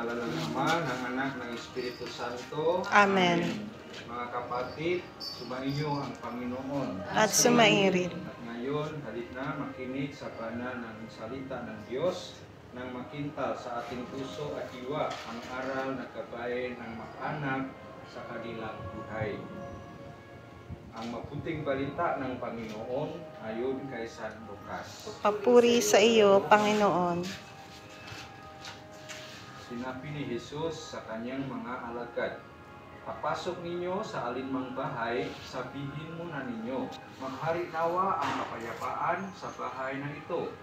ngalan ng Ama, ng Anak, ng Espiritu Santo. Amen. Mga kapatid, sumainyo ang Panginoon. At sumairin. At ngayon, halit na makinig sa banal ng salita ng Diyos nang makintal sa ating puso at diwa ang aral na gabay ng mag-anak sa kanilang buhay. Ang mabuting balita ng Panginoon ayon kay San Lucas. Papuri sa iyo, Panginoon. Sinabi ni Jesus sa kanyang mga alagad, "Papasok ninyo sa alinmang bahay, sabihin muna ninyo, maghari nawa ang kapayapaan sa bahay na ito.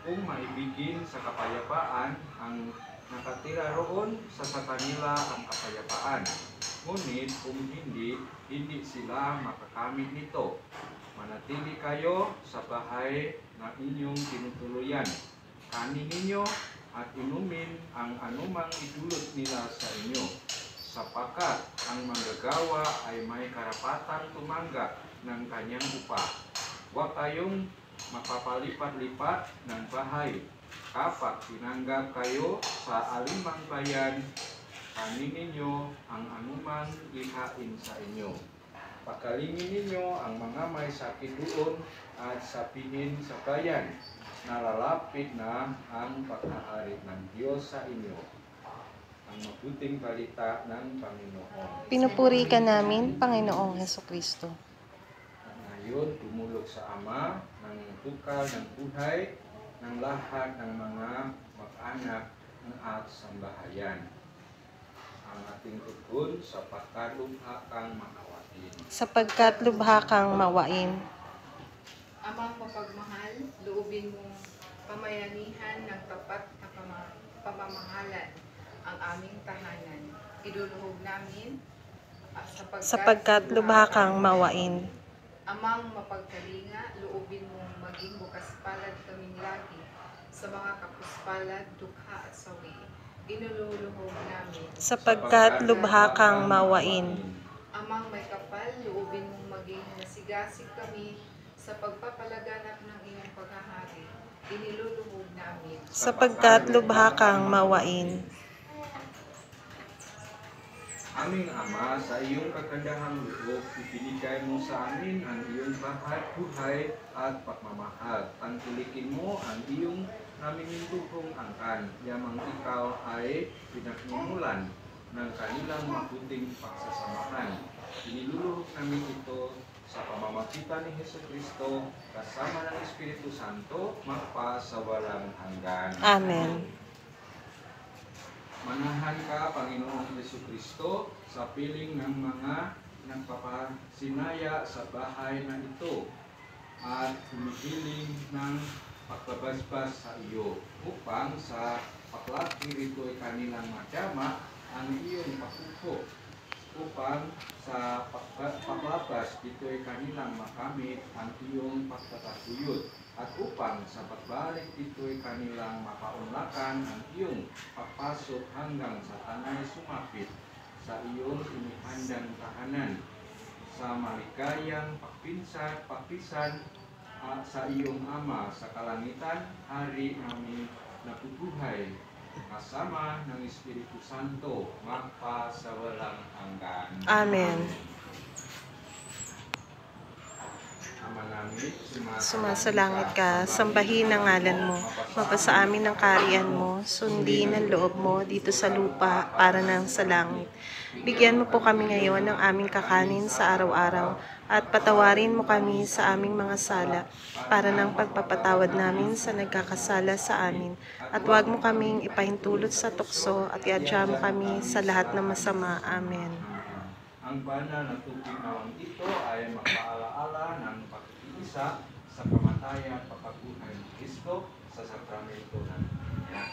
Kung maibigin sa kapayapaan ang nakatira roon, sa kanila ang kapayapaan. Ngunit kung hindi sila makakamit nito. Manatili kayo sa bahay na inyong tinutuluyan. Kanin ninyo at inumin ang anumang idulot nila sa inyo, sapagkat ang manggagawa ay may karapatang tumanggap ng kanyang upa. Huwag kayong mapapalipat-lipat ng bahay. Kapag tinanggap kayo sa alinmang bayan, kanin ninyo ang anumang ihain sa inyo. Pakalingin ninyo ang mga may sakit doon at sabihin sa bayan, nalalapit na ang pagkahari ng Diyos sa inyo." Ang mabuting balita ng Panginoon. Pinupuri ka namin, Panginoong Hesukristo. At ngayon, tumulog sa Ama ng bukal ng buhay ng lahat ng mga mag-anak at sambahayan. Ang ating tugon sa pagkalubha kang maawain. Sapagkat lubha kang mawain. Amang mapagmahal, loobin mong pamayanihan ng tapat na pamamahalan ang aming tahanan. Iduluhog namin Sapagkat lubha kang mawain. Amang mapagkalinga, loobin mong maging bukas palad kaming lagi sa mga kapuspalad, dukha at sawi. Inululuhog namin. Sapagkat lubha kang mawain. Amang may kapal, loobin mong maging masigasig kami sa pagpapalaganap ng iyong paghahari. Iniluluhog namin. Sapagkat lubha kang mawain. Aming Ama, sa iyong kagandahang loob, ibinigay mo sa amin ang iyong buhay at pagmamahal. Tangkilikin mo ang iyong namimintuhong angkan, yamang ikaw ay pinagmumulan ng kanilang mabuting pagsasamahan. Iniluluhog namin ito sa pamamagitan ni Jesucristo, kasama ng Espiritu Santo, magpa sa walang hanggan. Amen. Manahan ka, Panginoong Jesucristo, sa piling ng mga nagpapasinaya sa bahay na ito at humihiling ng pagbabasbas sa iyo, upang sa paglaki rito ay kanilang madama ang iyong pagkuko, upang sa paglabas dito ay kanilang makamit ang iyong pagtataguyod, at upang sa pagbalik dito ay kanilang mapaunlakan ang iyong pagpasok hanggang sa tanay sumapit sa iyong inihandang tahanan, sa maligayang pagpisan sa iyong Ama sa kalangitan, Hari namin nabubuhay, kasama ng Espiritu Santo, magpa sa walang hanggan. Amen. Ama namin, Sumasalangit ka, sambahin ang ngalan mo, mapasa amin ang kaharian mo, sundin ang loob mo dito sa lupa para nang sa langit. Bigyan mo po kami ngayon ng aming kakanin sa araw-araw, at patawarin mo kami sa aming mga sala, para ng pagpapatawad namin sa nagkakasala sa amin. At huwag mo kaming ipahintulot sa tukso, at iadya mo kami sa lahat ng masama. Amen. Ang banal na tubig nawang ito ay magpaalaala ng pag-iisa sa kamatayan at pagkabuhay ni Kristo sa sakramento ng Kanya.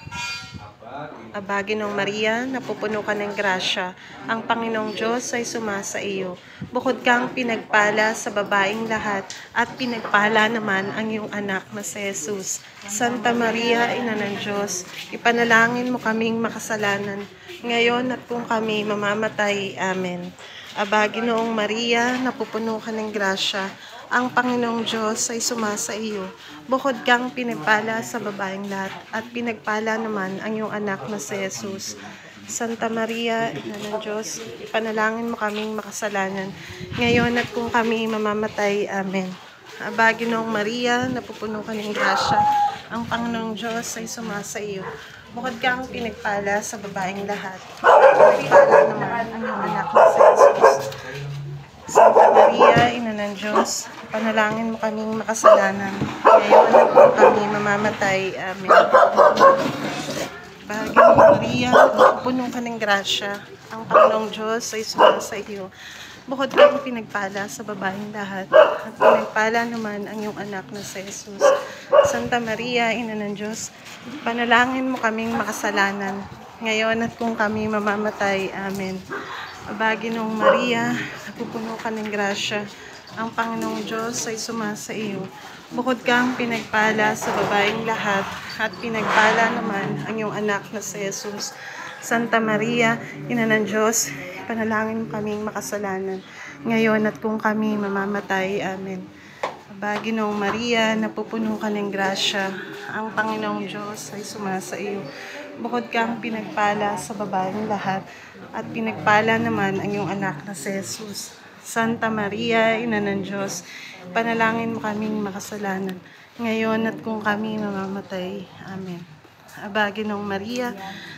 Aba, Ginoong Maria, napupuno ka ng grasya, ang Panginoong Diyos ay sumasa iyo. Bukod kang pinagpala sa babaeng lahat, at pinagpala naman ang iyong anak na si Jesus. Santa Maria, Ina ng Diyos, ipanalangin mo kaming makasalanan, ngayon at kung kami mamamatay. Amen. Aba, Ginoong Maria, napupuno ka ng grasya, ang Panginoong Diyos ay sumasa iyo. Bukod kang pinagpala sa babaeng lahat, at pinagpala naman ang iyong anak na si Jesus. Santa Maria, Ina ng Diyos, ipanalangin mo kaming makasalanan, ngayon at kung kami mamamatay. Amen. Aba, Ginoong Maria, napupuno ka ng grasya, ang Panginoong Diyos ay sumasa iyo. Bukod kang pinagpala sa babaeng lahat, pinagpala naman ang iyong anak na si Jesus. Santa Maria, Ina ng Diyos, panalangin mo kaming makasalanan, ngayon at kung kami mamamatay. Amen. Ginoong Maria, napupuno ka ng grasya, ang Panginoong Diyos ay sumasa iyo. Bukod kang pinagpala sa babaeng lahat, at pinagpala naman ang iyong anak na si Jesus. Santa Maria, Ina ng Diyos, panalangin mo kaming makasalanan, ngayon at kung kami mamamatay. Amen. Aba, Ginoong Maria, napupuno ka ng grasya, ang Panginoong Diyos ay sumasa iyo. Bukod kang pinagpala sa babaeng lahat, at pinagpala naman ang iyong anak na si Jesus. Santa Maria, Ina ng Diyos, panalangin mo kaming makasalanan, ngayon at kung kami mamamatay. Amen. Aba, Ginoong Maria, napupuno ka ng grasya, ang Panginoong Diyos ay sumasa iyo. Bukod kang pinagpala sa babaeng lahat, at pinagpala naman ang iyong anak na si Jesus. Santa Maria, Ina ng Diyos, panalangin mo kaming makasalanan, ngayon at kung kami mamamatay. Amen. Aba, Ginoong Maria,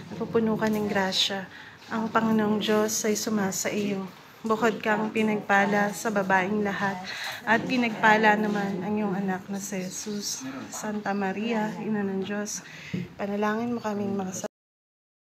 napupuno ka ng grasya, ang Panginoong Diyos ay sumasa iyo. Bukod kang pinagpala sa babaeng lahat, at pinagpala naman ang iyong anak na si Jesus. Santa Maria, Ina ng Diyos, panalangin mo kaming makasalanan,